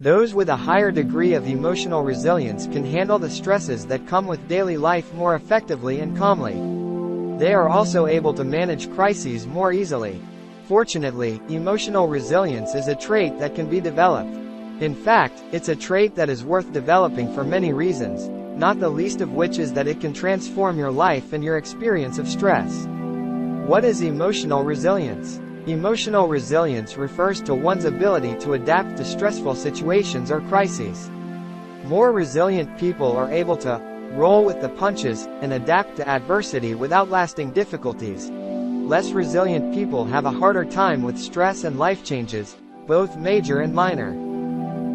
Those with a higher degree of emotional resilience can handle the stresses that come with daily life more effectively and calmly. They are also able to manage crises more easily. Fortunately, emotional resilience is a trait that can be developed. In fact, it's a trait that is worth developing for many reasons, not the least of which is that it can transform your life and your experience of stress. What is emotional resilience? Emotional resilience refers to one's ability to adapt to stressful situations or crises. More resilient people are able to roll with the punches and adapt to adversity without lasting difficulties. Less resilient people have a harder time with stress and life changes, both major and minor.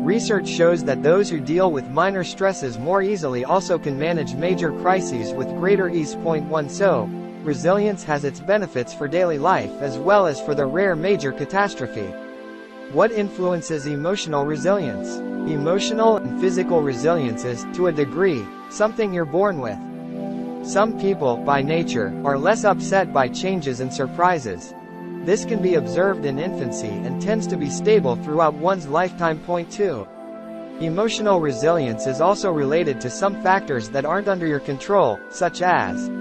Research shows that those who deal with minor stresses more easily also can manage major crises with greater ease. 1 So, resilience has its benefits for daily life as well as for the rare major catastrophe. What influences emotional resilience? Emotional and physical resilience is, to a degree, something you're born with. Some people, by nature, are less upset by changes and surprises. This can be observed in infancy and tends to be stable throughout one's lifetime. 2. Emotional resilience is also related to some factors that aren't under your control, such as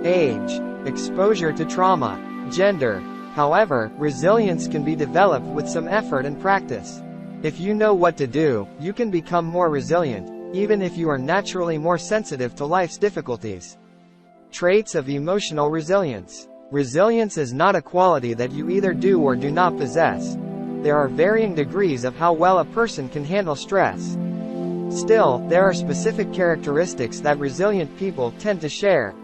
age, exposure to trauma, gender. However, resilience can be developed with some effort and practice. If you know what to do, you can become more resilient, even if you are naturally more sensitive to life's difficulties. Traits of emotional resilience. Resilience is not a quality that you either do or do not possess. There are varying degrees of how well a person can handle stress. Still, there are specific characteristics that resilient people tend to share.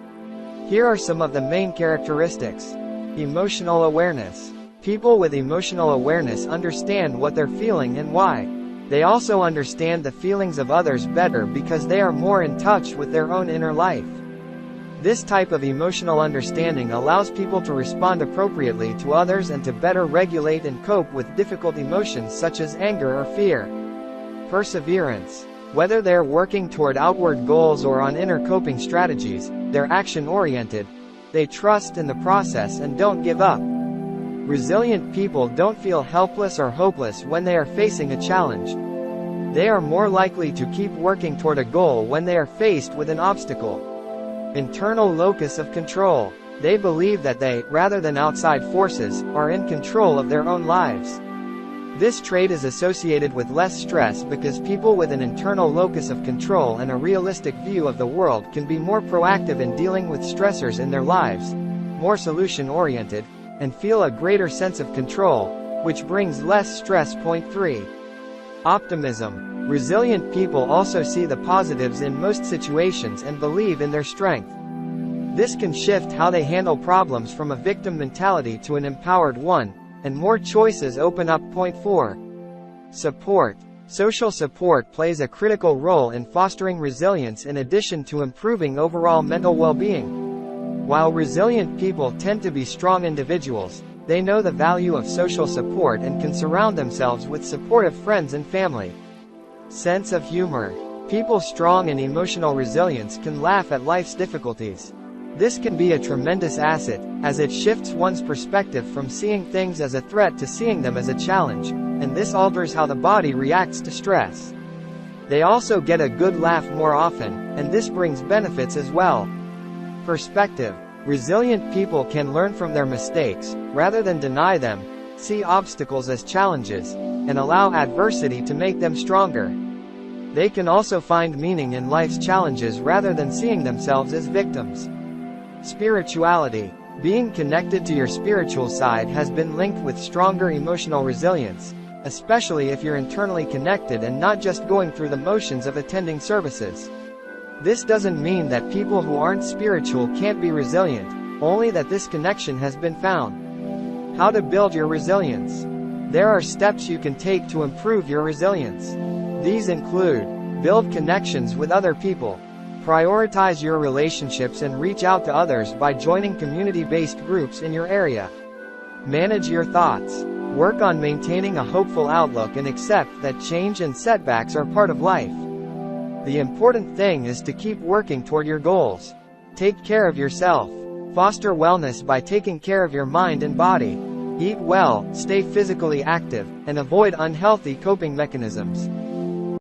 Here are some of the main characteristics. Emotional awareness. People with emotional awareness understand what they're feeling and why. They also understand the feelings of others better because they are more in touch with their own inner life. This type of emotional understanding allows people to respond appropriately to others and to better regulate and cope with difficult emotions such as anger or fear. Perseverance. Whether they're working toward outward goals or on inner coping strategies, they're action-oriented. They trust in the process and don't give up. Resilient people don't feel helpless or hopeless when they are facing a challenge. They are more likely to keep working toward a goal when they are faced with an obstacle. Internal locus of control. They believe that they, rather than outside forces, are in control of their own lives. This trait is associated with less stress because people with an internal locus of control and a realistic view of the world can be more proactive in dealing with stressors in their lives, more solution-oriented, and feel a greater sense of control, which brings less stress. 3. Optimism. Resilient people also see the positives in most situations and believe in their strength. This can shift how they handle problems from a victim mentality to an empowered one, and more choices open up. 4. Support. Social support plays a critical role in fostering resilience in addition to improving overall mental well-being. While resilient people tend to be strong individuals, they know the value of social support and can surround themselves with supportive friends and family. Sense of humor. People strong in emotional resilience can laugh at life's difficulties. This can be a tremendous asset, as it shifts one's perspective from seeing things as a threat to seeing them as a challenge, and this alters how the body reacts to stress. They also get a good laugh more often, and this brings benefits as well. Perspective. Resilient people can learn from their mistakes, rather than deny them, see obstacles as challenges, and allow adversity to make them stronger. They can also find meaning in life's challenges rather than seeing themselves as victims. Spirituality. Being connected to your spiritual side has been linked with stronger emotional resilience, especially if you're internally connected and not just going through the motions of attending services. This doesn't mean that people who aren't spiritual can't be resilient, only that this connection has been found. How to build your resilience. There are steps you can take to improve your resilience. These include: build connections with other people. Prioritize your relationships and reach out to others by joining community-based groups in your area. Manage your thoughts. Work on maintaining a hopeful outlook and accept that change and setbacks are part of life. The important thing is to keep working toward your goals. Take care of yourself. Foster wellness by taking care of your mind and body. Eat well, stay physically active, and avoid unhealthy coping mechanisms.